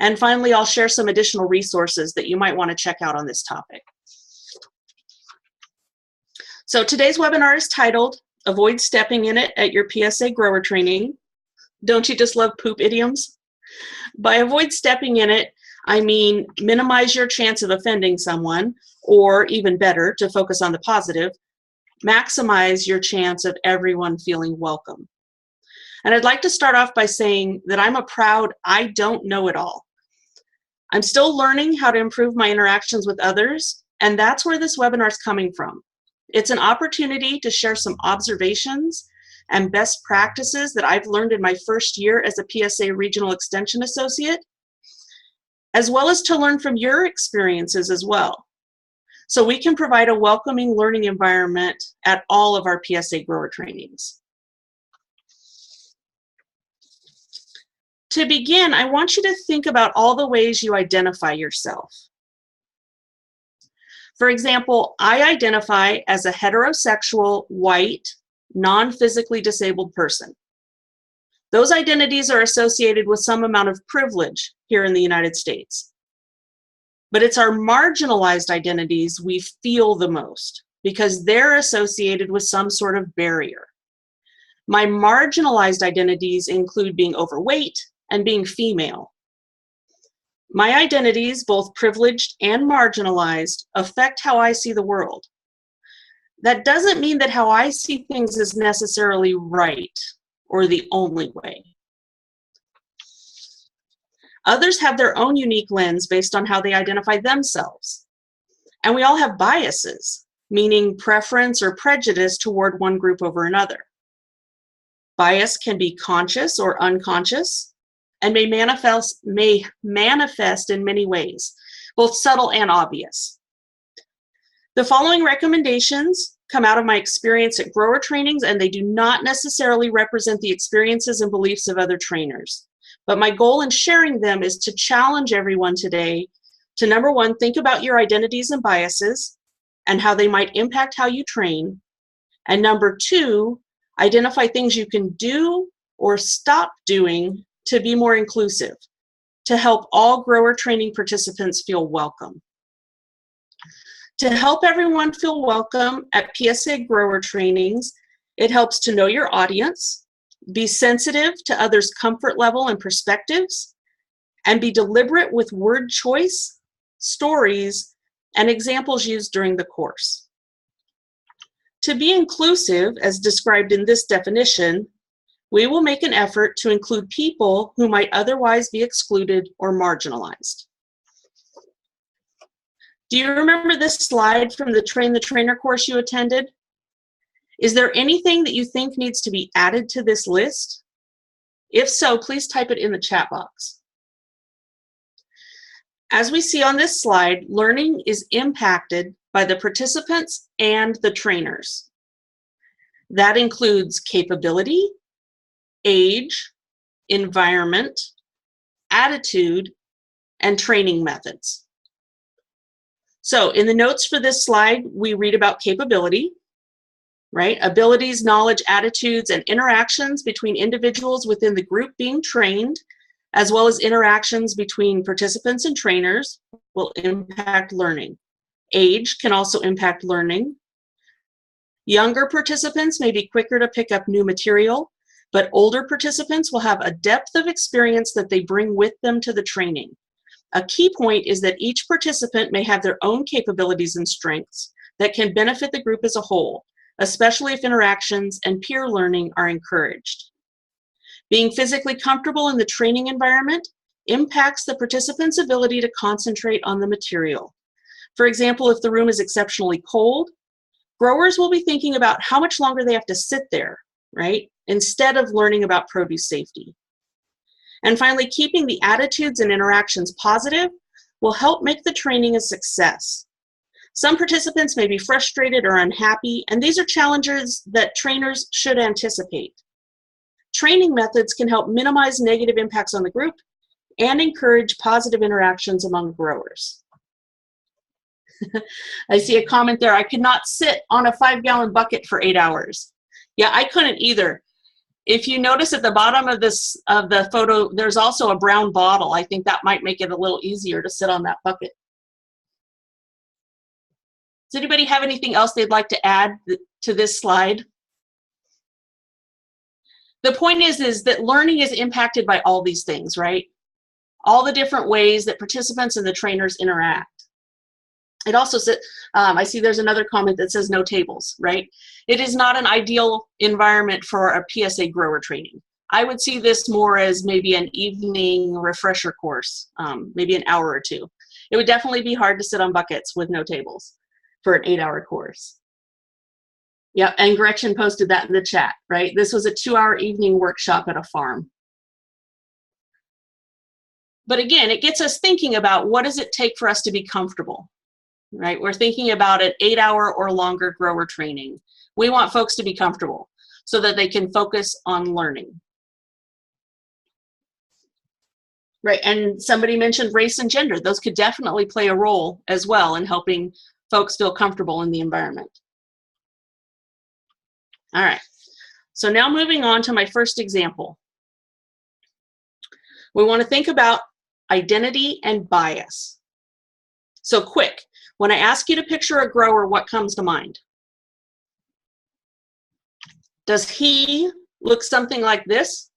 And finally, I'll share some additional resources that you might want to check out on this topic. So today's webinar is titled, Avoid Stepping in It at Your PSA Grower Training. Don't you just love poop idioms? By avoid stepping in it, I mean minimize your chance of offending someone, or even better, to focus on the positive, maximize your chance of everyone feeling welcome. And I'd like to start off by saying that I'm a proud I don't know it all. I'm still learning how to improve my interactions with others, and that's where this webinar is coming from. It's an opportunity to share some observations and best practices that I've learned in my first year as a PSA Regional Extension Associate, as well as to learn from your experiences as well, so we can provide a welcoming learning environment at all of our PSA grower trainings. To begin, I want you to think about all the ways you identify yourself. For example, I identify as a heterosexual, white, non-physically disabled person. Those identities are associated with some amount of privilege here in the United States. But it's our marginalized identities we feel the most because they're associated with some sort of barrier. My marginalized identities include being overweight and being female. My identities, both privileged and marginalized, affect how I see the world. That doesn't mean that how I see things is necessarily right or the only way. Others have their own unique lens based on how they identify themselves. And we all have biases, meaning preference or prejudice toward one group over another. Bias can be conscious or unconscious, and may manifest in many ways, both subtle and obvious. The following recommendations come out of my experience at grower trainings, and they do not necessarily represent the experiences and beliefs of other trainers. But my goal in sharing them is to challenge everyone today to, number one, think about your identities and biases and how they might impact how you train. And number two, identify things you can do or stop doing to be more inclusive, to help all grower training participants feel welcome. To help everyone feel welcome at PSA grower trainings, it helps to know your audience, be sensitive to others' comfort level and perspectives, and be deliberate with word choice, stories, and examples used during the course. To be inclusive, as described in this definition, we will make an effort to include people who might otherwise be excluded or marginalized. Do you remember this slide from the Train the Trainer course you attended? Is there anything that you think needs to be added to this list? If so, please type it in the chat box. As we see on this slide, learning is impacted by the participants and the trainers. That includes capability, age, environment, attitude, and training methods. So in the notes for this slide, we read about capability, right? Abilities, knowledge, attitudes, and interactions between individuals within the group being trained, as well as interactions between participants and trainers, will impact learning. Age can also impact learning. Younger participants may be quicker to pick up new material, but older participants will have a depth of experience that they bring with them to the training. A key point is that each participant may have their own capabilities and strengths that can benefit the group as a whole, especially if interactions and peer learning are encouraged. Being physically comfortable in the training environment impacts the participant's ability to concentrate on the material. For example, if the room is exceptionally cold, growers will be thinking about how much longer they have to sit there, right? Instead of learning about produce safety. And finally, keeping the attitudes and interactions positive will help make the training a success. Some participants may be frustrated or unhappy, and these are challenges that trainers should anticipate. Training methods can help minimize negative impacts on the group and encourage positive interactions among growers. I see a comment there. I could not sit on a 5-gallon bucket for 8 hours. Yeah, I couldn't either. If you notice at the bottom of the photo, there's also a brown bottle. I think that might make it a little easier to sit on that bucket. Does anybody have anything else they'd like to add to this slide? The point is that learning is impacted by all these things, right? All the different ways that participants and the trainers interact. It also says, I see there's another comment that says no tables, right? It is not an ideal environment for a PSA grower training. I would see this more as maybe an evening refresher course, maybe an hour or two. It would definitely be hard to sit on buckets with no tables for an 8-hour course. Yeah, and Gretchen posted that in the chat, right? This was a 2-hour evening workshop at a farm. But again, it gets us thinking about what does it take for us to be comfortable, right? We're thinking about an 8-hour or longer grower training. We want folks to be comfortable so that they can focus on learning. Right, and somebody mentioned race and gender. Those could definitely play a role as well in helping folks feel comfortable in the environment. All right, so now moving on to my first example. We want to think about identity and bias. So quick, when I ask you to picture a grower, what comes to mind? Does he look something like this?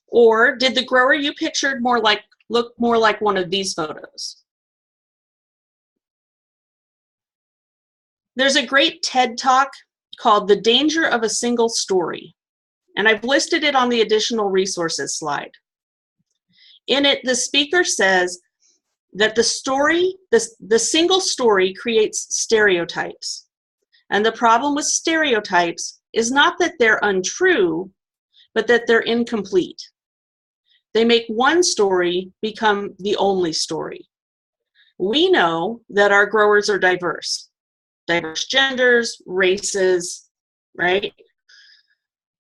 Or did the grower you pictured look more like one of these photos? There's a great TED Talk called The Danger of a Single Story, and I've listed it on the additional resources slide. In it, the speaker says that the single story creates stereotypes. And the problem with stereotypes is not that they're untrue, but that they're incomplete. They make one story become the only story. We know that our growers are diverse genders, races, right?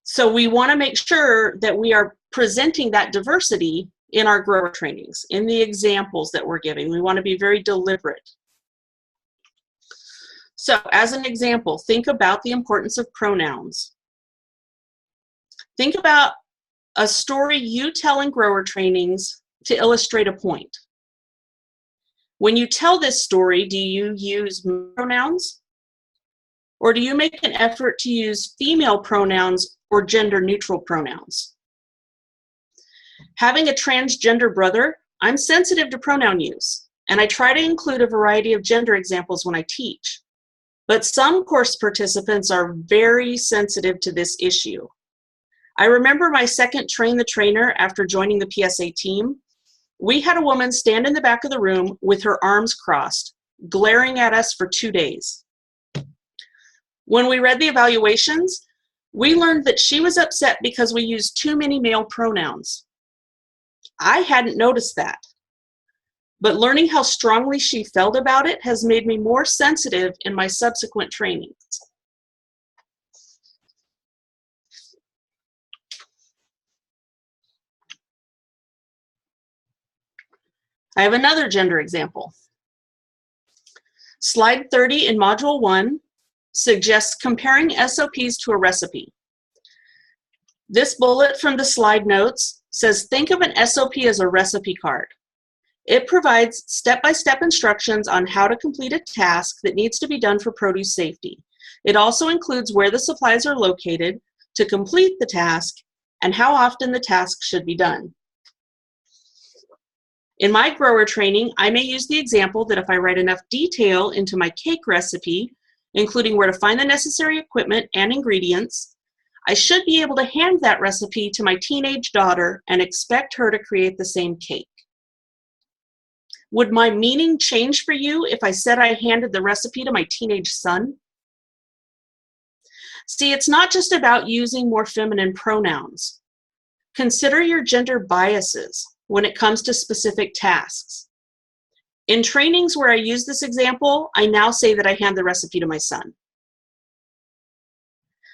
So we want to make sure that we are presenting that diversity in our grower trainings, in the examples that we're giving. We want to be very deliberate. So as an example, think about the importance of pronouns. Think about a story you tell in grower trainings to illustrate a point. When you tell this story, do you use pronouns? Or do you make an effort to use female pronouns or gender-neutral pronouns? Having a transgender brother, I'm sensitive to pronoun use, and I try to include a variety of gender examples when I teach. But some course participants are very sensitive to this issue. I remember my second Train the Trainer after joining the PSA team. We had a woman stand in the back of the room with her arms crossed, glaring at us for 2 days. When we read the evaluations, we learned that she was upset because we used too many male pronouns. I hadn't noticed that, but learning how strongly she felt about it has made me more sensitive in my subsequent trainings. I have another gender example. Slide 30 in Module 1 suggests comparing SOPs to a recipe. This bullet from the slide notes says, think of an SOP as a recipe card. It provides step-by-step instructions on how to complete a task that needs to be done for produce safety. It also includes where the supplies are located to complete the task and how often the task should be done. In my grower training, I may use the example that if I write enough detail into my cake recipe, including where to find the necessary equipment and ingredients, I should be able to hand that recipe to my teenage daughter and expect her to create the same cake. Would my meaning change for you if I said I handed the recipe to my teenage son? See, it's not just about using more feminine pronouns. Consider your gender biases when it comes to specific tasks. In trainings where I use this example, I now say that I hand the recipe to my son.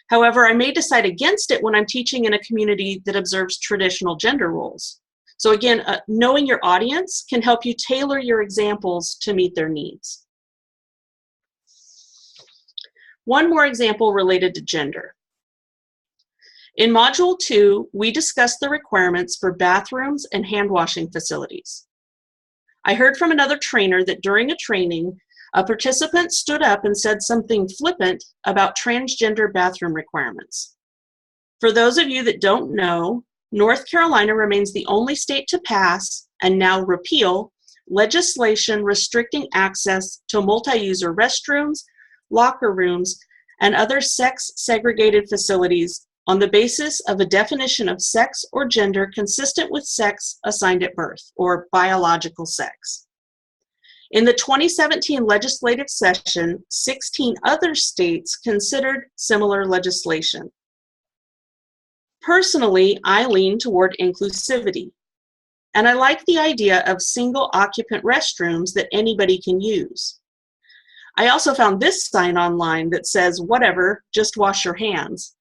However, I may decide against it when I'm teaching in a community that observes traditional gender roles. So again, knowing your audience can help you tailor your examples to meet their needs. One more example related to gender. In Module 2, we discussed the requirements for bathrooms and hand washing facilities. I heard from another trainer that during a training, a participant stood up and said something flippant about transgender bathroom requirements. For those of you that don't know, North Carolina remains the only state to pass, and now repeal, legislation restricting access to multi-user restrooms, locker rooms, and other sex-segregated facilities on the basis of a definition of sex or gender consistent with sex assigned at birth, or biological sex. In the 2017 legislative session, 16 other states considered similar legislation. Personally, I lean toward inclusivity, and I like the idea of single occupant restrooms that anybody can use. I also found this sign online that says, "Whatever, just wash your hands."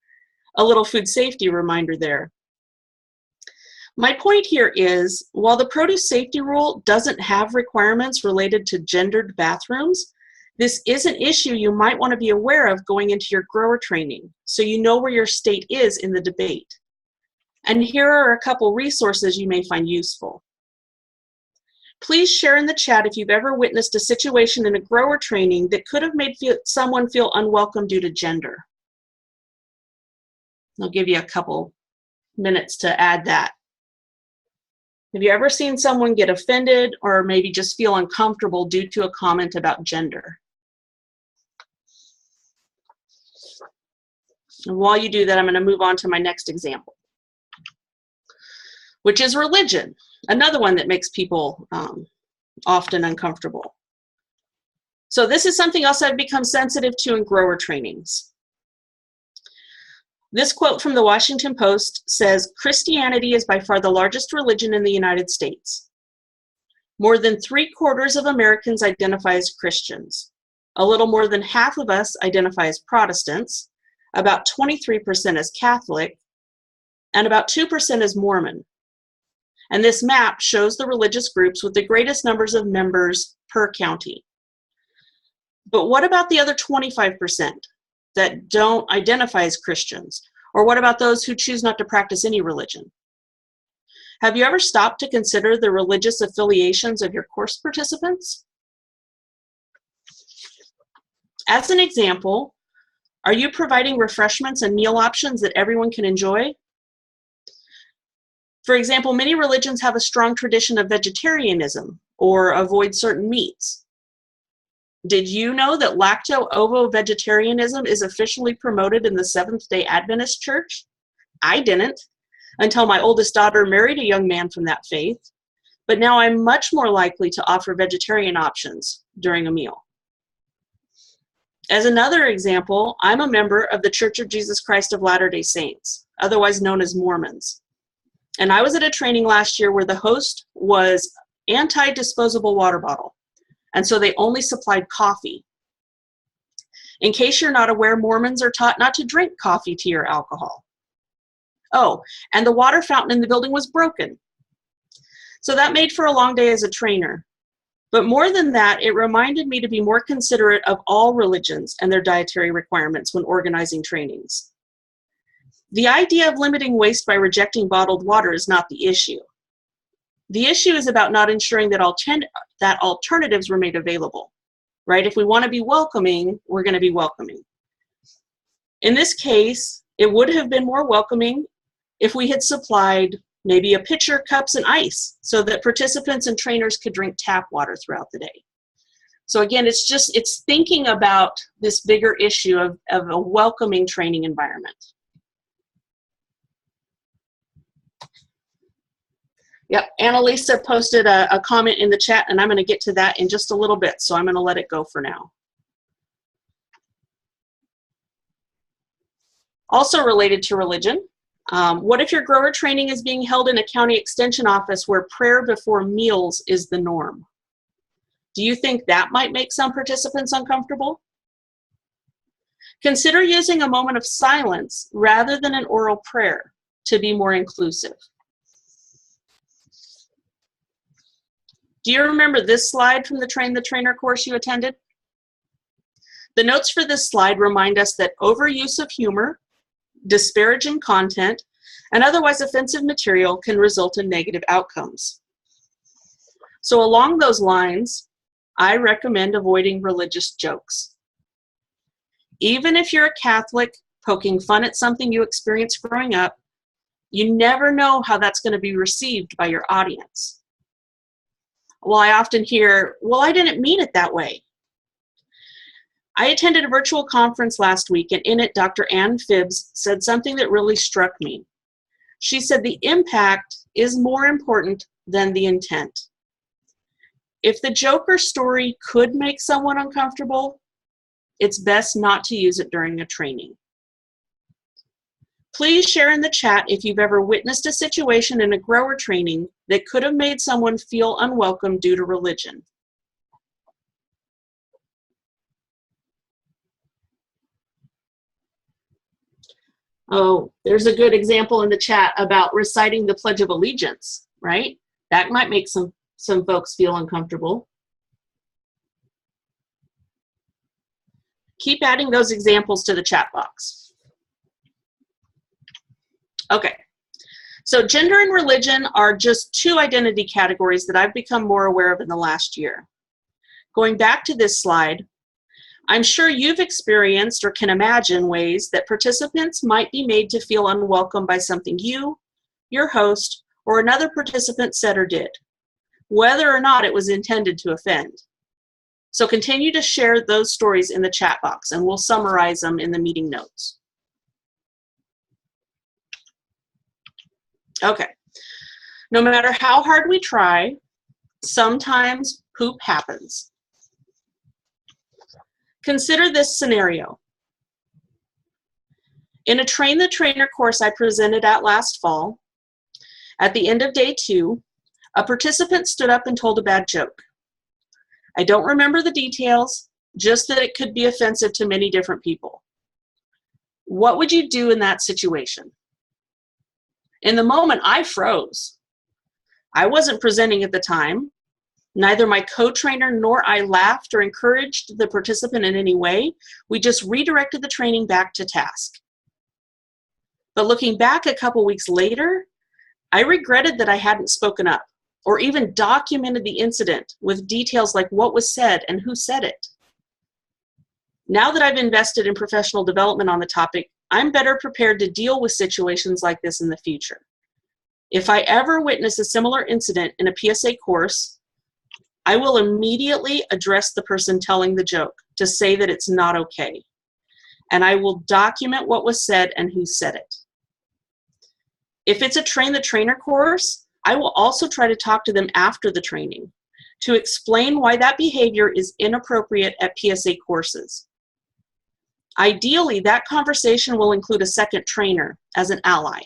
A little food safety reminder there. My point here is, while the produce safety rule doesn't have requirements related to gendered bathrooms, this is an issue you might want to be aware of going into your grower training, so you know where your state is in the debate. And here are a couple resources you may find useful. Please share in the chat if you've ever witnessed a situation in a grower training that could have made someone feel unwelcome due to gender. I'll give you a couple minutes to add that. Have you ever seen someone get offended or maybe just feel uncomfortable due to a comment about gender? And while you do that, I'm going to move on to my next example, which is religion, another one that makes people often uncomfortable. So this is something else I've become sensitive to in grower trainings. This quote from the Washington Post says, "Christianity is by far the largest religion in the United States. More than 3/4 of Americans identify as Christians. A little more than half of us identify as Protestants, about 23% as Catholic, and about 2% as Mormon. And this map shows the religious groups with the greatest numbers of members per county. But what about the other 25% that don't identify as Christians? Or what about those who choose not to practice any religion? Have you ever stopped to consider the religious affiliations of your course participants? As an example, are you providing refreshments and meal options that everyone can enjoy? For example, many religions have a strong tradition of vegetarianism or avoid certain meats. Did you know that lacto-ovo-vegetarianism is officially promoted in the Seventh-day Adventist Church? I didn't, until my oldest daughter married a young man from that faith, but now I'm much more likely to offer vegetarian options during a meal. As another example, I'm a member of the Church of Jesus Christ of Latter-day Saints, otherwise known as Mormons. And I was at a training last year where the host was anti-disposable water bottle. And so they only supplied coffee. In case you're not aware, Mormons are taught not to drink coffee, tea, or alcohol. Oh, and the water fountain in the building was broken. So that made for a long day as a trainer. But more than that, it reminded me to be more considerate of all religions and their dietary requirements when organizing trainings. The idea of limiting waste by rejecting bottled water is not the issue. The issue is about not ensuring that alternatives were made available, right? If we want to be welcoming, we're going to be welcoming. In this case, it would have been more welcoming if we had supplied maybe a pitcher, cups, and ice so that participants and trainers could drink tap water throughout the day. So again, it's thinking about this bigger issue of a welcoming training environment. Yep, Annalisa posted a comment in the chat, and I'm going to get to that in just a little bit, so I'm going to let it go for now. Also related to religion, what if your grower training is being held in a county extension office where prayer before meals is the norm? Do you think that might make some participants uncomfortable? Consider using a moment of silence rather than an oral prayer to be more inclusive. Do you remember this slide from the Train the Trainer course you attended? The notes for this slide remind us that overuse of humor, disparaging content, and otherwise offensive material can result in negative outcomes. So along those lines, I recommend avoiding religious jokes. Even if you're a Catholic, poking fun at something you experienced growing up, you never know how that's going to be received by your audience. Well, I often hear, well, I didn't mean it that way. I attended a virtual conference last week, and in it, Dr. Ann Phibbs said something that really struck me. She said the impact is more important than the intent. If the joke or story could make someone uncomfortable, it's best not to use it during a training. Please share in the chat if you've ever witnessed a situation in a grower training that could have made someone feel unwelcome due to religion. Oh, there's a good example in the chat about reciting the Pledge of Allegiance, right? That might make some folks feel uncomfortable. Keep adding those examples to the chat box. Okay, so gender and religion are just two identity categories that I've become more aware of in the last year. Going back to this slide, I'm sure you've experienced or can imagine ways that participants might be made to feel unwelcome by something you, your host, or another participant said or did, whether or not it was intended to offend. So continue to share those stories in the chat box, and we'll summarize them in the meeting notes. Okay, no matter how hard we try, sometimes poop happens. Consider this scenario. In a Train the Trainer course I presented at last fall, at the end of day 2, a participant stood up and told a bad joke. I don't remember the details, just that it could be offensive to many different people. What would you do in that situation? In the moment, I froze. I wasn't presenting at the time. Neither my co-trainer nor I laughed or encouraged the participant in any way. We just redirected the training back to task. But looking back a couple weeks later, I regretted that I hadn't spoken up or even documented the incident with details like what was said and who said it. Now that I've invested in professional development on the topic, I'm better prepared to deal with situations like this in the future. If I ever witness a similar incident in a PSA course, I will immediately address the person telling the joke to say that it's not okay. And I will document what was said and who said it. If it's a Train the Trainer course, I will also try to talk to them after the training to explain why that behavior is inappropriate at PSA courses. Ideally, that conversation will include a second trainer as an ally.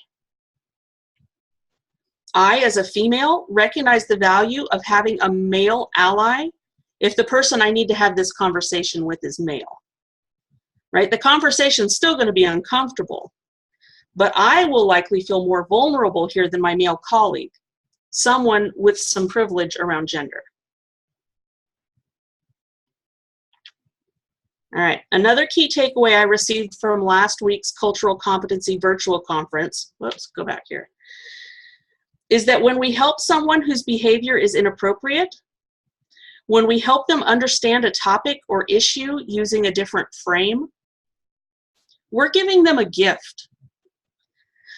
I, as a female, recognize the value of having a male ally if the person I need to have this conversation with is male. Right? The conversation's still going to be uncomfortable, but I will likely feel more vulnerable here than my male colleague, someone with some privilege around gender. All right, another key takeaway I received from last week's Cultural Competency Virtual Conference, whoops, go back here, is that when we help someone whose behavior is inappropriate, when we help them understand a topic or issue using a different frame, we're giving them a gift.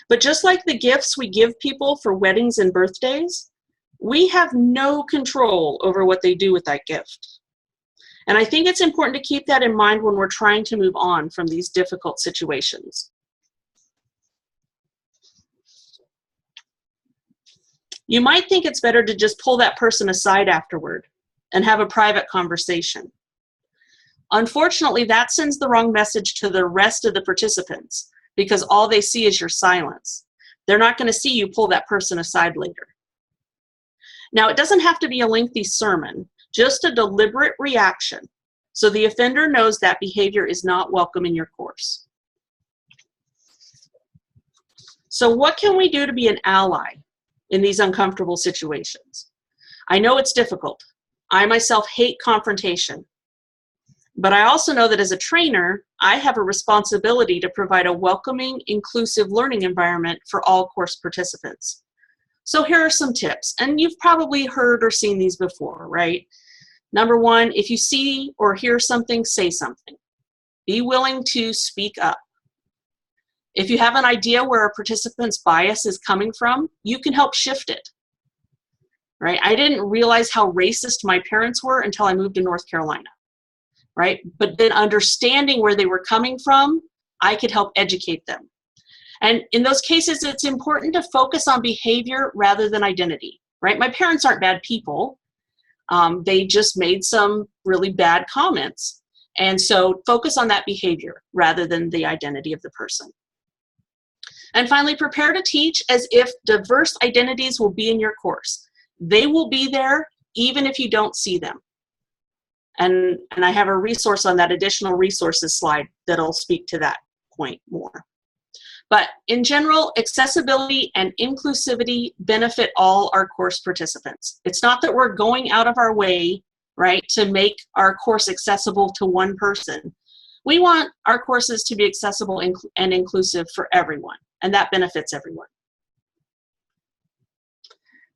But just like the gifts we give people for weddings and birthdays, we have no control over what they do with that gift. And I think it's important to keep that in mind when we're trying to move on from these difficult situations. You might think it's better to just pull that person aside afterward and have a private conversation. Unfortunately, that sends the wrong message to the rest of the participants because all they see is your silence. They're not going to see you pull that person aside later. Now, it doesn't have to be a lengthy sermon, just a deliberate reaction so the offender knows that behavior is not welcome in your course. So what can we do to be an ally in these uncomfortable situations? I know it's difficult. I myself hate confrontation. But I also know that as a trainer, I have a responsibility to provide a welcoming, inclusive learning environment for all course participants. So here are some tips, and you've probably heard or seen these before, right? Number one, if you see or hear something, say something. Be willing to speak up. If you have an idea where a participant's bias is coming from, you can help shift it, right? I didn't realize how racist my parents were until I moved to North Carolina, right? But then understanding where they were coming from, I could help educate them. And in those cases, it's important to focus on behavior rather than identity, right? My parents aren't bad people. They just made some really bad comments. And so focus on that behavior rather than the identity of the person. And finally, prepare to teach as if diverse identities will be in your course. They will be there even if you don't see them. And I have a resource on that additional resources slide that'll speak to that point more. But in general, accessibility and inclusivity benefit all our course participants. It's not that we're going out of our way, right, to make our course accessible to one person. We want our courses to be accessible and inclusive for everyone, and that benefits everyone.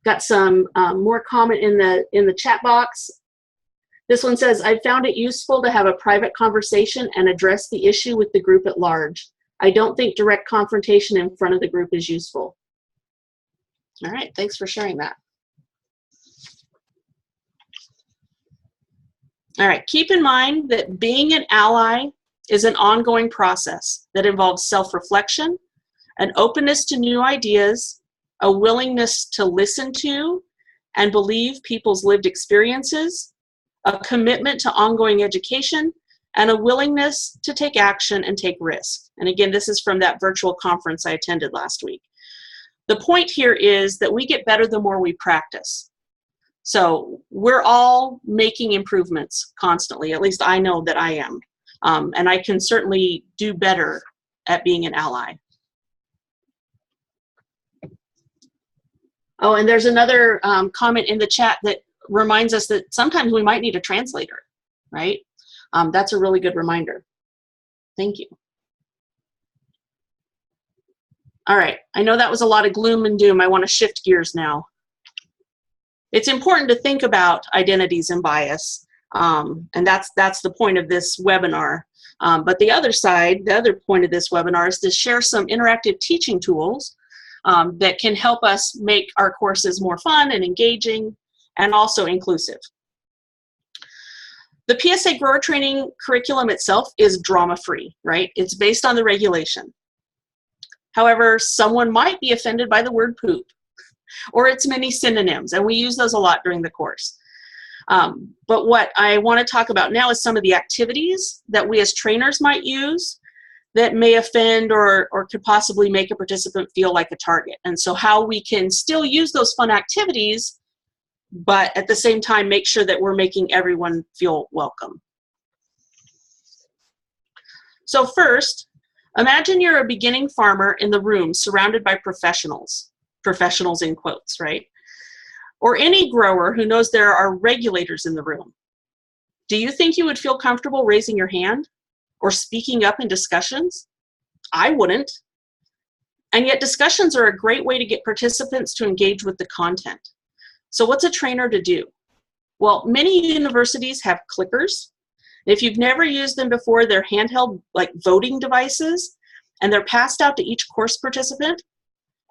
Got some more comment in the chat box. This one says, I found it useful to have a private conversation and address the issue with the group at large. I don't think direct confrontation in front of the group is useful. All right, thanks for sharing that. All right, keep in mind that being an ally is an ongoing process that involves self-reflection, an openness to new ideas, a willingness to listen to and believe people's lived experiences, a commitment to ongoing education, and a willingness to take action and take risk. And again, this is from that virtual conference I attended last week. The point here is that we get better the more we practice. So we're all making improvements constantly. At least I know that I am. And I can certainly do better at being an ally. Oh, and there's another comment in the chat that reminds us that sometimes we might need a translator, right? That's a really good reminder. Thank you. All right, I know that was a lot of gloom and doom. I want to shift gears now. It's important to think about identities and bias, and that's the point of this webinar. But the other side, the other point of this webinar is to share some interactive teaching tools that can help us make our courses more fun and engaging and also inclusive. The PSA grower training curriculum itself is drama-free, right? It's based on the regulation. However, someone might be offended by the word poop or its many synonyms, and we use those a lot during the course. But what I want to talk about now is some of the activities that we as trainers might use that may offend or could possibly make a participant feel like a target. And so how we can still use those fun activities, but at the same time make sure that we're making everyone feel welcome. So first, imagine you're a beginning farmer in the room surrounded by professionals in quotes, right? Or any grower who knows there are regulators in the room. Do you think you would feel comfortable raising your hand or speaking up in discussions? I wouldn't. And yet discussions are a great way to get participants to engage with the content. So what's a trainer to do? Well, many universities have clickers. If you've never used them before, they're handheld like voting devices, and they're passed out to each course participant.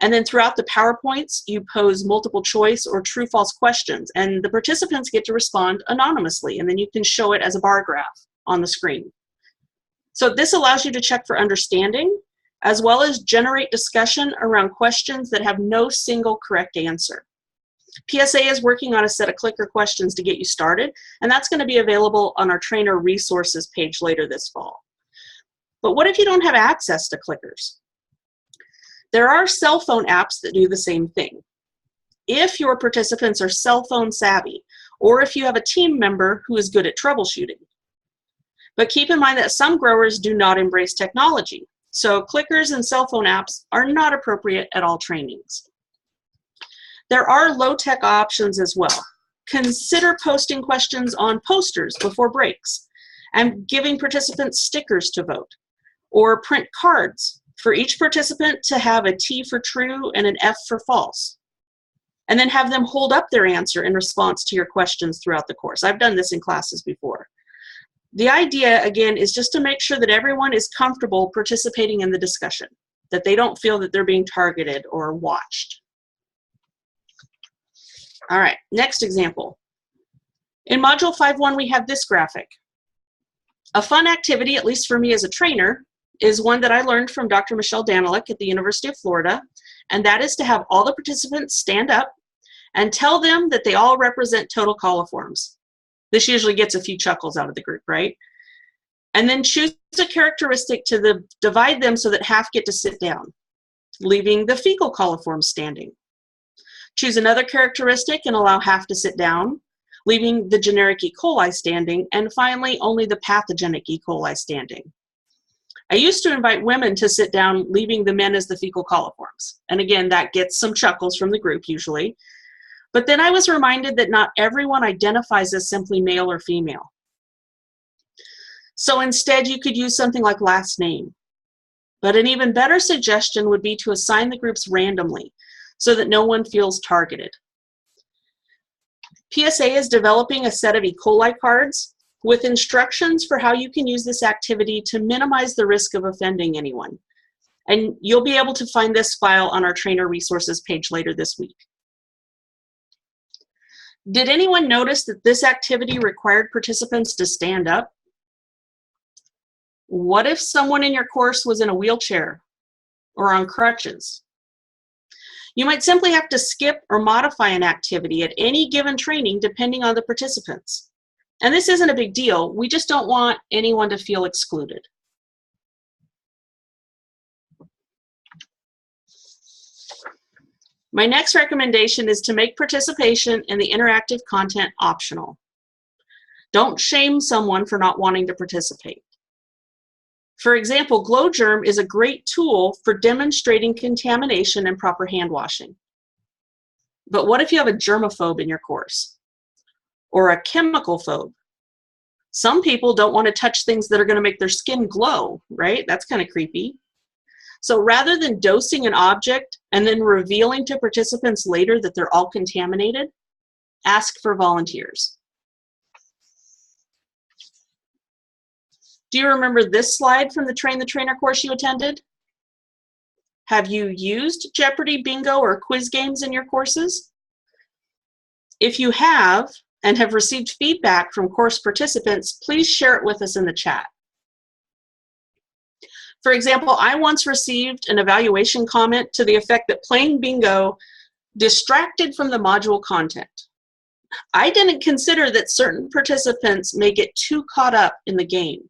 And then throughout the PowerPoints, you pose multiple choice or true-false questions, and the participants get to respond anonymously, and then you can show it as a bar graph on the screen. So this allows you to check for understanding, as well as generate discussion around questions that have no single correct answer. PSA is working on a set of clicker questions to get you started, and that's going to be available on our trainer resources page later this fall. But what if you don't have access to clickers? There are cell phone apps that do the same thing. If your participants are cell phone savvy, or if you have a team member who is good at troubleshooting. But keep in mind that some growers do not embrace technology, so clickers and cell phone apps are not appropriate at all trainings. There are low-tech options as well. Consider posting questions on posters before breaks, and giving participants stickers to vote, or print cards for each participant to have a T for true and an F for false, and then have them hold up their answer in response to your questions throughout the course. I've done this in classes before. The idea, again, is just to make sure that everyone is comfortable participating in the discussion, that they don't feel that they're being targeted or watched. All right, next example. In Module 5.1, we have this graphic. A fun activity, at least for me as a trainer, is one that I learned from Dr. Michelle Daniluk at the University of Florida, and that is to have all the participants stand up and tell them that they all represent total coliforms. This usually gets a few chuckles out of the group, right? And then choose a characteristic to divide them so that half get to sit down, leaving the fecal coliforms standing. Choose another characteristic and allow half to sit down, leaving the generic E. coli standing, and finally, only the pathogenic E. coli standing. I used to invite women to sit down, leaving the men as the fecal coliforms. And again, that gets some chuckles from the group usually. But then I was reminded that not everyone identifies as simply male or female. So instead, you could use something like last name. But an even better suggestion would be to assign the groups randomly so that no one feels targeted. PSA is developing a set of E. coli cards with instructions for how you can use this activity to minimize the risk of offending anyone. And you'll be able to find this file on our trainer resources page later this week. Did anyone notice that this activity required participants to stand up? What if someone in your course was in a wheelchair or on crutches? You might simply have to skip or modify an activity at any given training depending on the participants. And this isn't a big deal. We just don't want anyone to feel excluded. My next recommendation is to make participation in the interactive content optional. Don't shame someone for not wanting to participate. For example, GlowGerm is a great tool for demonstrating contamination and proper hand washing. But what if you have a germaphobe in your course? Or a chemical phobe? Some people don't want to touch things that are going to make their skin glow, right? That's kind of creepy. So rather than dosing an object and then revealing to participants later that they're all contaminated, ask for volunteers. Do you remember this slide from the Train the Trainer course you attended? Have you used Jeopardy, bingo, or quiz games in your courses? If you have and have received feedback from course participants, please share it with us in the chat. For example, I once received an evaluation comment to the effect that playing bingo distracted from the module content. I didn't consider that certain participants may get too caught up in the game.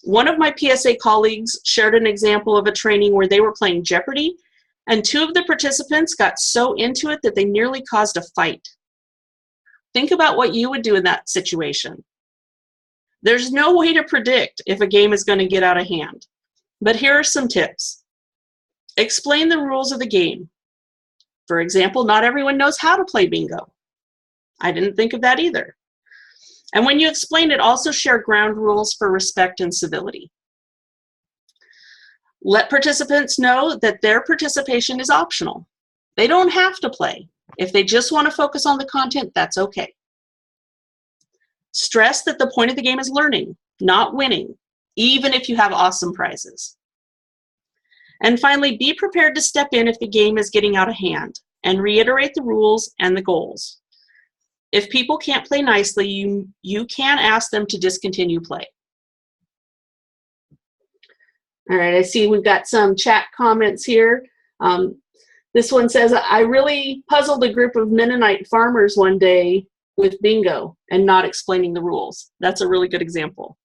One of my PSA colleagues shared an example of a training where they were playing Jeopardy, and two of the participants got so into it that they nearly caused a fight. Think about what you would do in that situation. There's no way to predict if a game is going to get out of hand, but here are some tips. Explain the rules of the game. For example, not everyone knows how to play bingo. I didn't think of that either. And when you explain it, also share ground rules for respect and civility. Let participants know that their participation is optional. They don't have to play. If they just want to focus on the content, that's okay. Stress that the point of the game is learning, not winning, even if you have awesome prizes. And finally, be prepared to step in if the game is getting out of hand, and reiterate the rules and the goals. If people can't play nicely, you can ask them to discontinue play. All right, I see we've got some chat comments here. This one says, I really puzzled a group of Mennonite farmers one day with bingo and not explaining the rules. That's a really good example.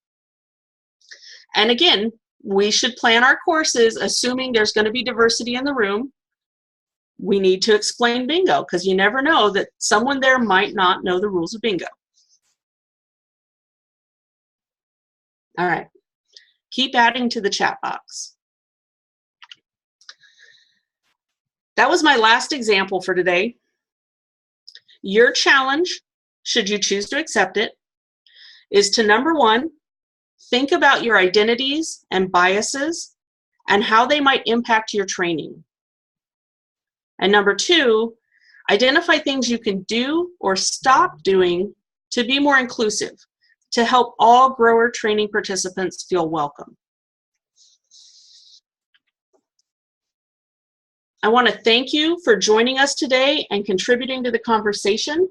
And again, we should plan our courses assuming there's going to be diversity in the room. We need to explain bingo because you never know that someone there might not know the rules of bingo. All right, keep adding to the chat box. That was my last example for today. Your challenge should you choose to accept it, is to number one, think about your identities and biases and how they might impact your training. And number two, identify things you can do or stop doing to be more inclusive, to help all grower training participants feel welcome. I want to thank you for joining us today and contributing to the conversation.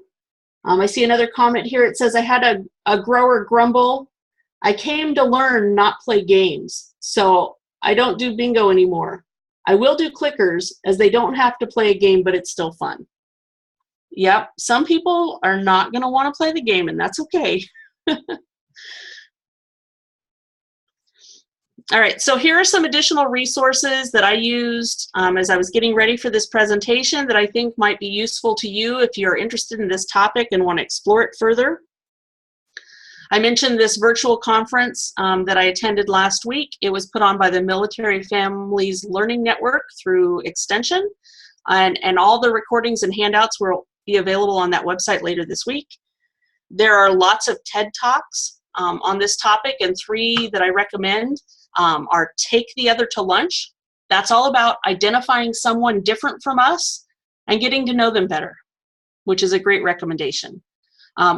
I see another comment here. It says, I had a grower grumble. I came to learn, not play games. So I don't do bingo anymore. I will do clickers as they don't have to play a game, but it's still fun. Yep, some people are not going to want to play the game, and that's okay. All right, so here are some additional resources that I used as I was getting ready for this presentation that I think might be useful to you if you're interested in this topic and want to explore it further. I mentioned this virtual conference that I attended last week. It was put on by the Military Families Learning Network through Extension, and all the recordings and handouts will be available on that website later this week. There are lots of TED Talks on this topic, and three that I recommend are Take the Other to Lunch. That's all about identifying someone different from us and getting to know them better, which is a great recommendation.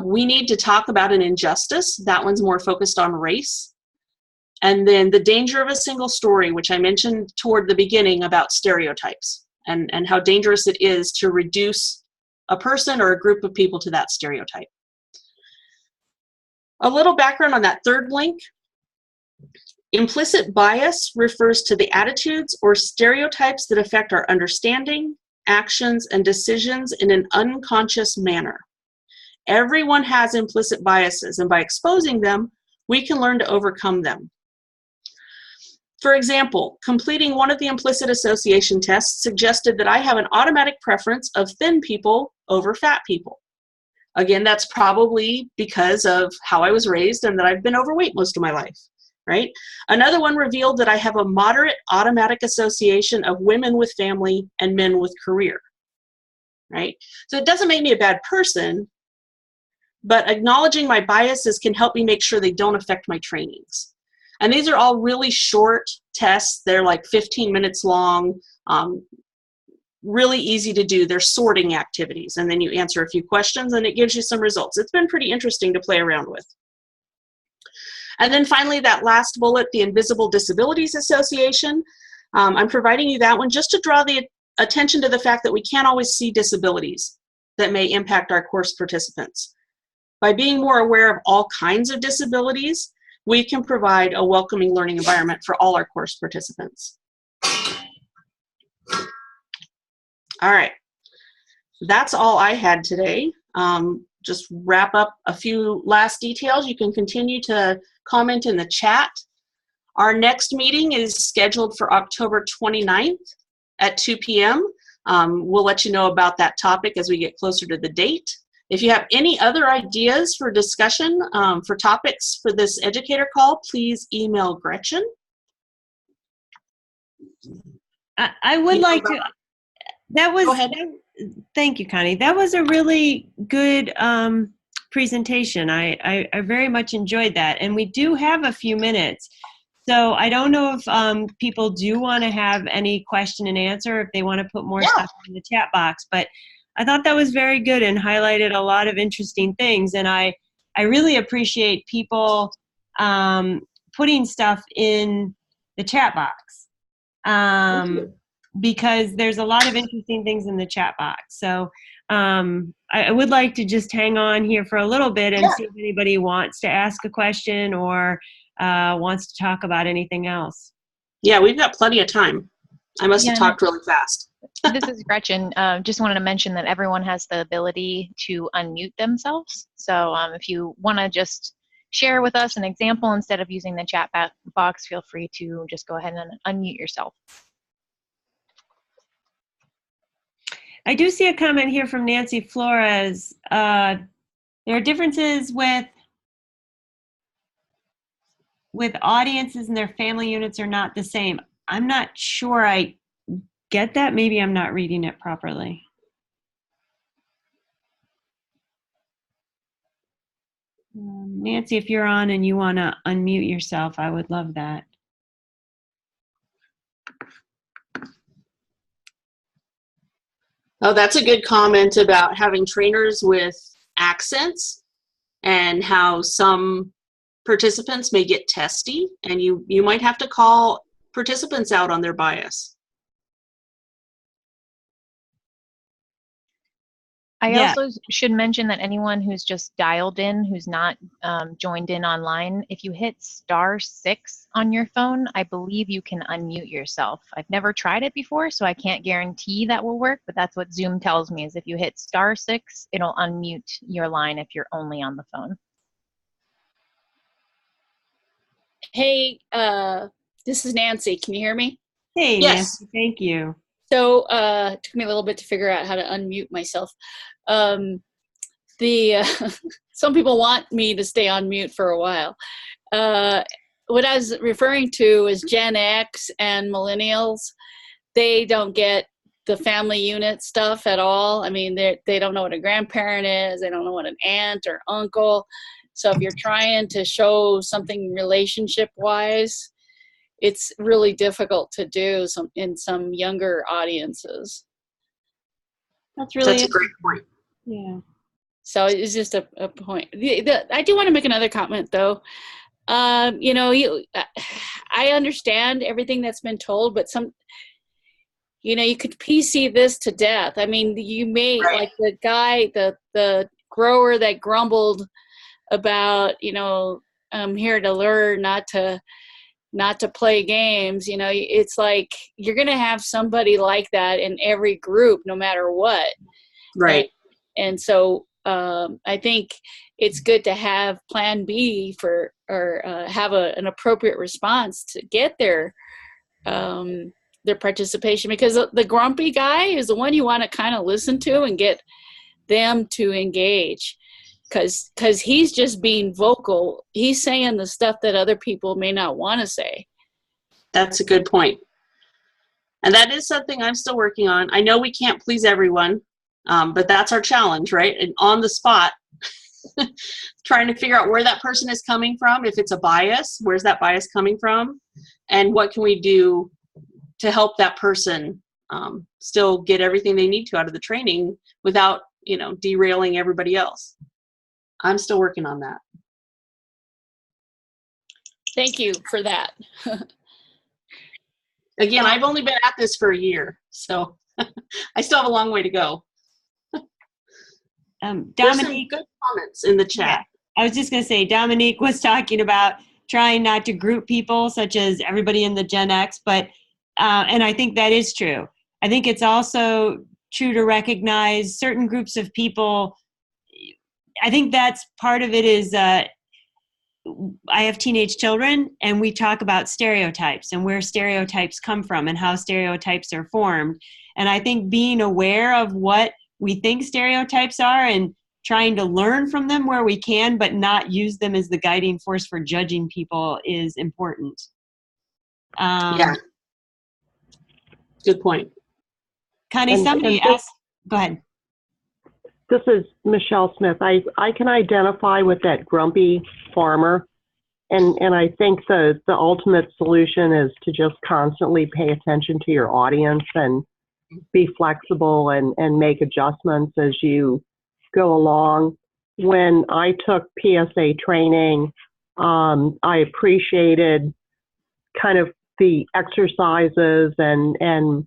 We Need to Talk About an Injustice. That one's more focused on race. And then The Danger of a Single Story, which I mentioned toward the beginning about stereotypes and how dangerous it is to reduce a person or a group of people to that stereotype. A little background on that third link. Implicit bias refers to the attitudes or stereotypes that affect our understanding, actions, and decisions in an unconscious manner. Everyone has implicit biases, and by exposing them, we can learn to overcome them. For example, completing one of the implicit association tests suggested that I have an automatic preference of thin people over fat people. Again, that's probably because of how I was raised and that I've been overweight most of my life. Right? Another one revealed that I have a moderate automatic association of women with family and men with career. Right? So it doesn't make me a bad person, but acknowledging my biases can help me make sure they don't affect my trainings. And these are all really short tests. They're like 15 minutes long, really easy to do. They're sorting activities. And then you answer a few questions and it gives you some results. It's been pretty interesting to play around with. And then finally, that last bullet, the Invisible Disabilities Association. I'm providing you that one just to draw the attention to the fact that we can't always see disabilities that may impact our course participants. By being more aware of all kinds of disabilities, we can provide a welcoming learning environment for all our course participants. All right, that's all I had today. Just wrap up a few last details. You can continue to comment in the chat. Our next meeting is scheduled for October 29th at 2 p.m. We'll let you know about that topic as we get closer to the date. If you have any other ideas for discussion for topics for this educator call, please email Gretchen. I would like to, that was, go ahead. Thank you, Connie. That was a really good presentation. I very much enjoyed that. And we do have a few minutes. So I don't know if people do want to have any question and answer, if they want to put more stuff in the chat box. But I thought that was very good and highlighted a lot of interesting things. And I really appreciate people putting stuff in the chat box. Because there's a lot of interesting things in the chat box. So I would like to just hang on here for a little bit and see if anybody wants to ask a question or wants to talk about anything else. Yeah, we've got plenty of time. I must have talked really fast. This is Gretchen. Just wanted to mention that everyone has the ability to unmute themselves. So if you want to just share with us an example instead of using the chat box, feel free to just go ahead and unmute yourself. I do see a comment here from Nancy Flores. There are differences with audiences and their family units are not the same. I'm not sure I get that. Maybe I'm not reading it properly. Nancy, if you're on and you want to unmute yourself, I would love that. Oh, that's a good comment about having trainers with accents and how some participants may get testy, and you might have to call participants out on their bias. I Yeah. also should mention that anyone who's just dialed in, who's not joined in online, if you hit *6 on your phone, I believe you can unmute yourself. I've never tried it before, so I can't guarantee that will work, but that's what Zoom tells me, is if you hit *6, it'll unmute your line if you're only on the phone. Hey, this is Nancy. Can you hear me? Hey, Yes. Nancy, thank you. So it took me a little bit to figure out how to unmute myself. Some people want me to stay on mute for a while. What I was referring to is Gen X and millennials. They don't get the family unit stuff at all. I mean, they don't know what a grandparent is. They don't know what an aunt or uncle. So if you're trying to show something relationship-wise, it's really difficult to do in some younger audiences. That's really That's a great point. Yeah. So it's just a point. I do want to make another comment, though. You know, I understand everything that's been told, but you could PC this to death. I mean, you may, Right. like the guy, the grower that grumbled about, I'm here to learn, not to play games. It's like you're going to have somebody like that in every group, no matter what. Right. And so I think it's good to have plan B or have an appropriate response to get their participation, because the grumpy guy is the one you want to kind of listen to and get them to engage, because he's just being vocal. He's saying the stuff that other people may not want to say. That's a good point. And that is something I'm still working on. I know we can't please everyone, but that's our challenge, right? And on the spot, trying to figure out where that person is coming from. If it's a bias, where's that bias coming from? And what can we do to help that person still get everything they need to out of the training without, derailing everybody else? I'm still working on that. Thank you for that. Again, I've only been at this for a year, so I still have a long way to go. There's some Dominique, good comments in the chat. I was just going to say, Dominique was talking about trying not to group people, such as everybody in the Gen X, but, and I think that is true. I think it's also true to recognize certain groups of people. I think that's part of it is, I have teenage children, and we talk about stereotypes and where stereotypes come from and how stereotypes are formed. And I think being aware of what we think stereotypes are and trying to learn from them where we can, but not use them as the guiding force for judging people is important. Yeah. Good point. Connie, somebody asked, go ahead. This is Michelle Smith. I can identify with that grumpy farmer, and I think the ultimate solution is to just constantly pay attention to your audience and be flexible and make adjustments as you go along. When I took PSA training, I appreciated kind of the exercises and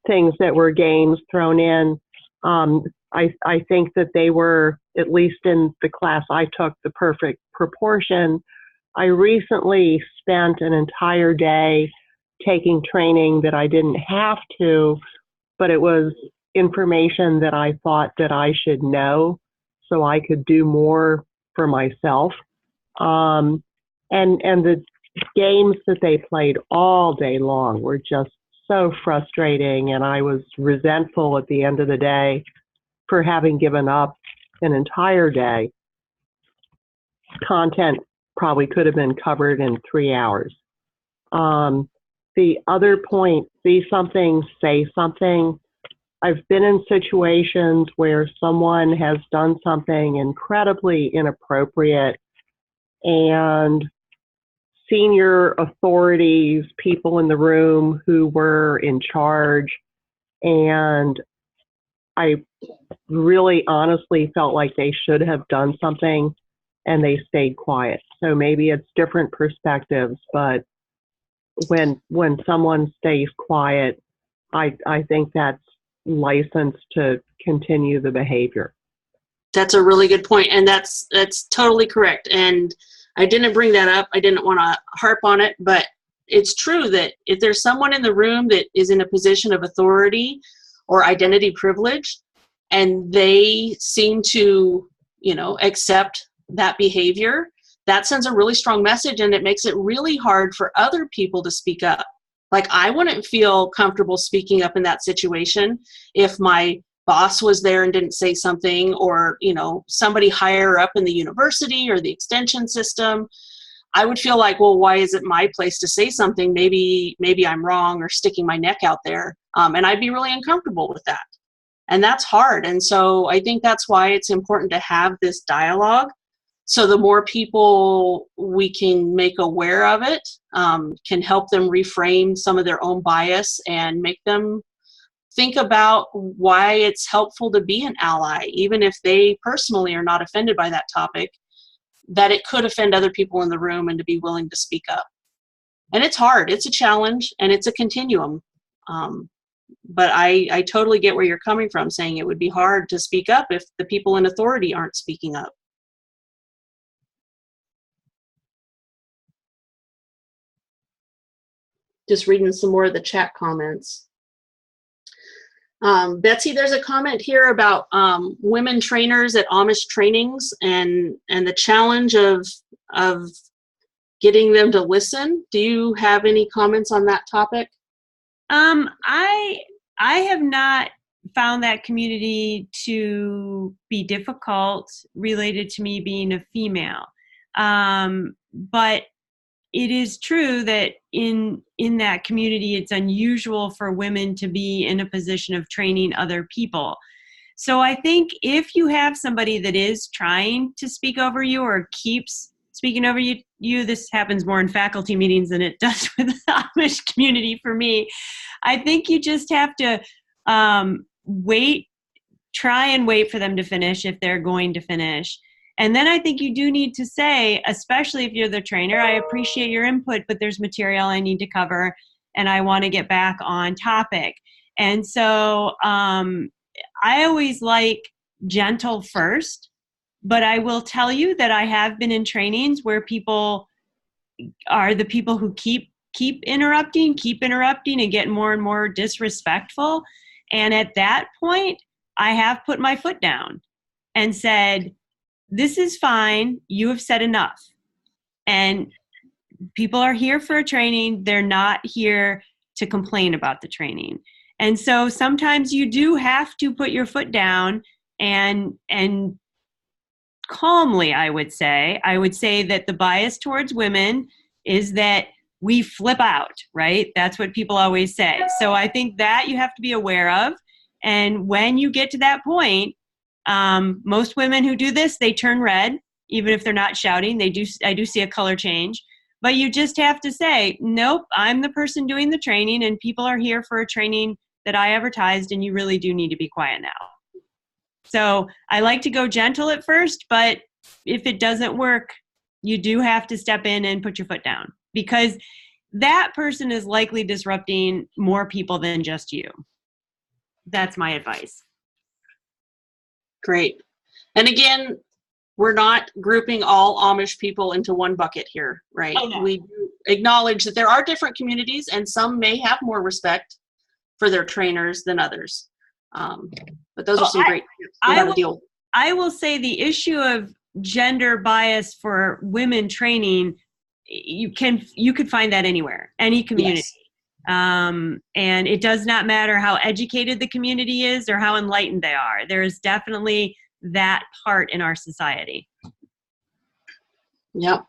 things that were games thrown in. I think that they were, at least in the class I took, the perfect proportion. I recently spent an entire day taking training that I didn't have to, but it was information that I thought that I should know so I could do more for myself. And the games that they played all day long were just so frustrating, and I was resentful at the end of the day for having given up an entire day. Content probably could have been covered in 3 hours. The other point, be something, say something. I've been in situations where someone has done something incredibly inappropriate, and senior authorities, people in the room who were in charge, and I really honestly felt like they should have done something and they stayed quiet. So maybe it's different perspectives, but when someone stays quiet, I think that's license to continue the behavior. That's a really good point, and that's totally correct. And I didn't bring that up. I didn't want to harp on it, but it's true that if there's someone in the room that is in a position of authority or identity privilege, and they seem to, accept that behavior, that sends a really strong message, and it makes it really hard for other people to speak up. Like, I wouldn't feel comfortable speaking up in that situation if my boss was there and didn't say something, or, somebody higher up in the university or the extension system. I would feel like, well, why is it my place to say something? Maybe I'm wrong, or sticking my neck out there. And I'd be really uncomfortable with that. And that's hard. And so I think that's why it's important to have this dialogue. So the more people we can make aware of it, can help them reframe some of their own bias and make them think about why it's helpful to be an ally, even if they personally are not offended by that topic, that it could offend other people in the room, and to be willing to speak up. And it's hard. It's a challenge, and it's a continuum. But I totally get where you're coming from, saying it would be hard to speak up if the people in authority aren't speaking up. Just reading some more of the chat comments. Betsy, there's a comment here about women trainers at Amish trainings and the challenge of getting them to listen. Do you have any comments on that topic? I have not found that community to be difficult related to me being a female. But it is true that in that community, it's unusual for women to be in a position of training other people. So I think if you have somebody that is trying to speak over you or keeps speaking over you, this happens more in faculty meetings than it does with the Amish community for me. I think you just have to try and wait for them to finish if they're going to finish. And then I think you do need to say, especially if you're the trainer, I appreciate your input, but there's material I need to cover and I want to get back on topic. And so I always like gentle first, but I will tell you that I have been in trainings where people are the people who keep interrupting and get more and more disrespectful. And at that point, I have put my foot down and said, this is fine. You have said enough. And people are here for a training. They're not here to complain about the training. And so sometimes you do have to put your foot down and calmly, I would say that the bias towards women is that we flip out, right? That's what people always say. So I think that you have to be aware of. And when you get to that point, most women who do this, they turn red, even if they're not shouting. I do see a color change. But you just have to say, nope, I'm the person doing the training, and people are here for a training that I advertised, and you really do need to be quiet now. So I like to go gentle at first, but if it doesn't work, you do have to step in and put your foot down, because that person is likely disrupting more people than just you. That's my advice. Great. And again, we're not grouping all Amish people into one bucket here, right? Oh, no. We do acknowledge that there are different communities, and some may have more respect for their trainers than others. But those are some great tips on how to deal with it. I will say the issue of gender bias for women training, you could find that anywhere, any community. Yes. And it does not matter how educated the community is or how enlightened they are. There is definitely that part in our society. Yep.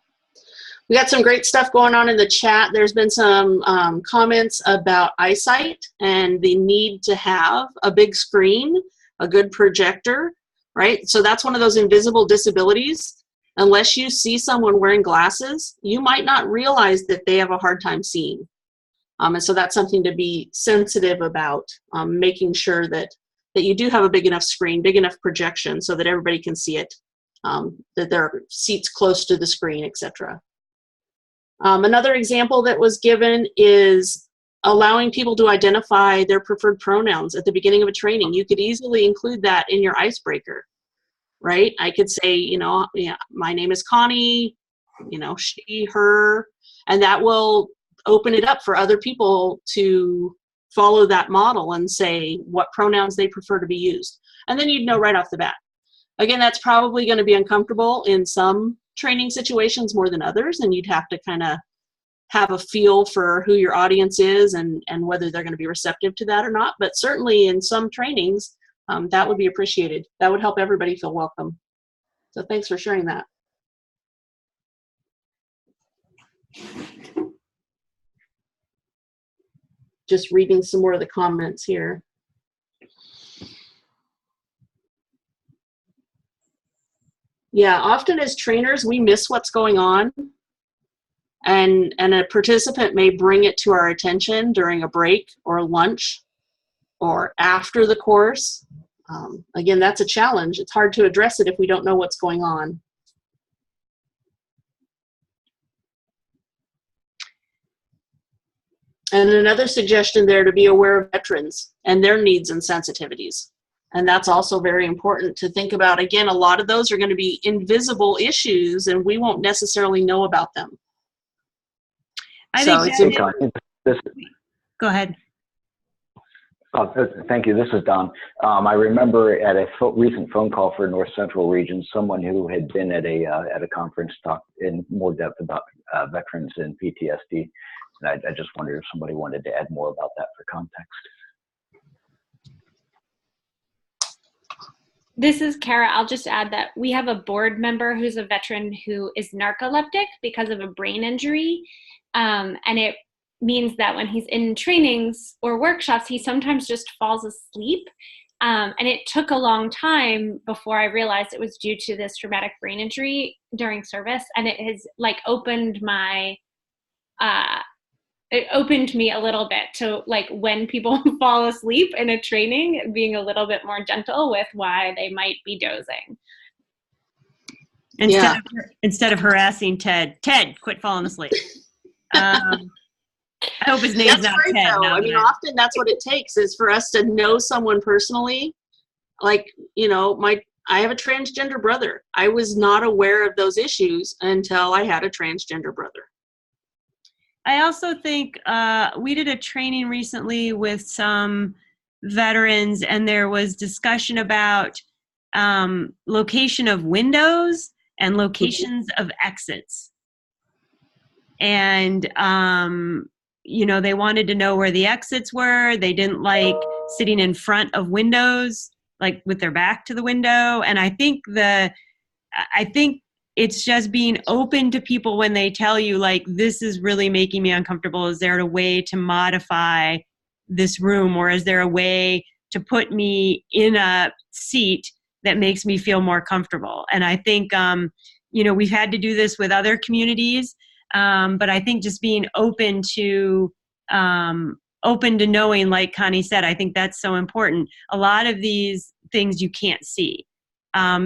We got some great stuff going on in the chat. There's been some comments about eyesight and the need to have a big screen, a good projector, right? So that's one of those invisible disabilities Unless you see someone wearing glasses, you might not realize that they have a hard time seeing. And so that's something to be sensitive about, making sure that you do have a big enough screen, big enough projection so that everybody can see it, that there are seats close to the screen, etc. Another example that was given is allowing people to identify their preferred pronouns at the beginning of a training. You could easily include that in your icebreaker, right? I could say, yeah, my name is Connie, she, her, and that will open it up for other people to follow that model and say what pronouns they prefer to be used. And then you'd know right off the bat. Again, that's probably going to be uncomfortable in some training situations more than others, and you'd have to kind of have a feel for who your audience is and whether they're going to be receptive to that or not. But certainly in some trainings, that would be appreciated. That would help everybody feel welcome. So thanks for sharing that. Just reading some more of the comments here. Yeah, often as trainers, we miss what's going on. And a participant may bring it to our attention during a break or lunch or after the course. Again, that's a challenge. It's hard to address it if we don't know what's going on. And another suggestion there, to be aware of veterans and their needs and sensitivities. And that's also very important to think about. Again, a lot of those are going to be invisible issues and we won't necessarily know about them. Go ahead. Oh, thank you. This is Don. I remember at a recent phone call for North Central Region, someone who had been at a conference talked in more depth about veterans and PTSD. And I just wondered if somebody wanted to add more about that for context. This is Kara. I'll just add that we have a board member who's a veteran who is narcoleptic because of a brain injury. And it means that when he's in trainings or workshops, he sometimes just falls asleep. And it took a long time before I realized it was due to this traumatic brain injury during service. And it has opened my, it opened me a little bit to when people fall asleep in a training, being a little bit more gentle with why they might be dozing. Instead of harassing Ted, quit falling asleep. I hope his name's not right, Ted. I mean, often that's what it takes, is for us to know someone personally. I have a transgender brother. I was not aware of those issues until I had a transgender brother. I also think we did a training recently with some veterans, and there was discussion about location of windows and locations of exits. And, they wanted to know where the exits were. They didn't like sitting in front of windows, with their back to the window. And I think it's just being open to people when they tell you, this is really making me uncomfortable. Is there a way to modify this room? Or is there a way to put me in a seat that makes me feel more comfortable? And I think, we've had to do this with other communities. But I think just being open to knowing, like Connie said, I think that's so important. A lot of these things you can't see.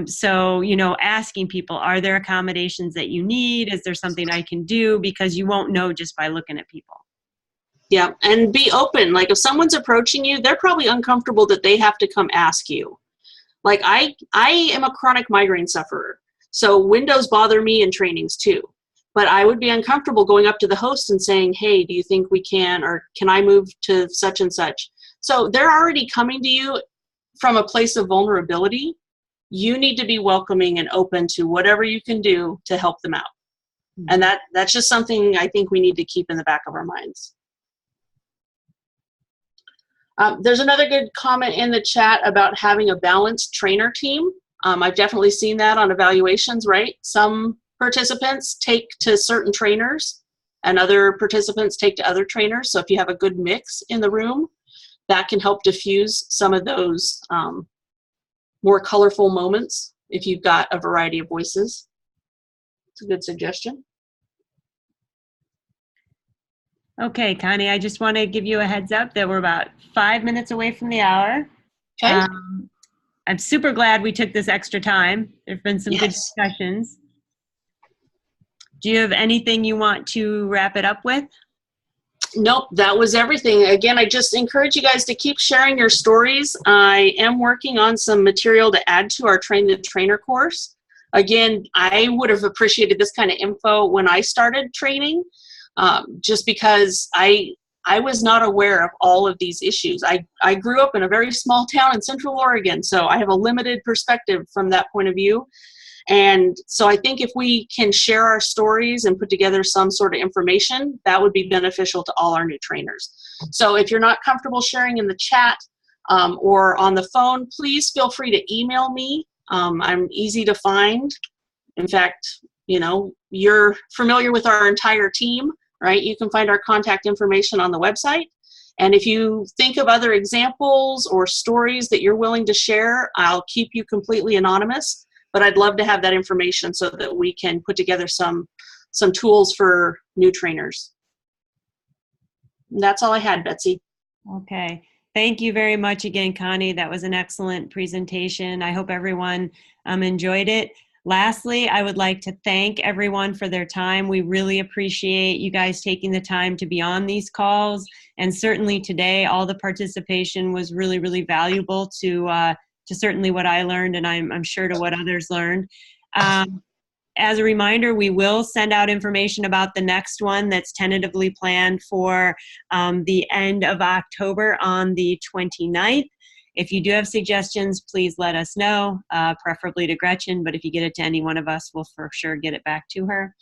So, asking people, are there accommodations that you need? Is there something I can do? Because you won't know just by looking at people. Yeah, and be open. If someone's approaching you, they're probably uncomfortable that they have to come ask you. I am a chronic migraine sufferer, so windows bother me in trainings too. But I would be uncomfortable going up to the host and saying, hey, do you think we can, or can I move to such and such? So they're already coming to you from a place of vulnerability. You need to be welcoming and open to whatever you can do to help them out. Mm-hmm. And that's just something I think we need to keep in the back of our minds. There's another good comment in the chat about having a balanced trainer team. I've definitely seen that on evaluations, right? Some participants take to certain trainers and other participants take to other trainers. So if you have a good mix in the room, that can help diffuse some of those more colorful moments if you've got a variety of voices. It's a good suggestion. Okay, Connie, I just want to give you a heads up that we're about 5 minutes away from the hour. Okay. I'm super glad we took this extra time. There have been some good Yes. discussions. Do you have anything you want to wrap it up with? Nope, that was everything. Again, I just encourage you guys to keep sharing your stories. I am working on some material to add to our Train the Trainer course. Again, I would have appreciated this kind of info when I started training, just because I was not aware of all of these issues. I grew up in a very small town in Central Oregon, so I have a limited perspective from that point of view. And so I think if we can share our stories and put together some sort of information, that would be beneficial to all our new trainers. So if you're not comfortable sharing in the chat or on the phone, please feel free to email me. I'm easy to find. In fact, you know, you're familiar with our entire team, right? You can find our contact information on the website. And if you think of other examples or stories that you're willing to share, I'll keep you completely anonymous. But I'd love to have that information so that we can put together some tools for new trainers. And that's all I had, Betsy. Okay. Thank you very much again, Connie. That was an excellent presentation. I hope everyone enjoyed it. Lastly, I would like to thank everyone for their time. We really appreciate you guys taking the time to be on these calls. And certainly today, all the participation was really, really valuable to certainly what I learned, and I'm sure to what others learned. As a reminder, we will send out information about the next one that's tentatively planned for the end of October on the 29th. If you do have suggestions, please let us know, preferably to Gretchen, but if you get it to any one of us, we'll for sure get it back to her.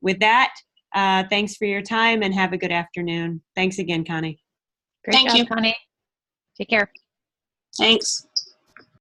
With that, thanks for your time and have a good afternoon. Thanks again, Connie. Great job, Connie. Take care. Thanks.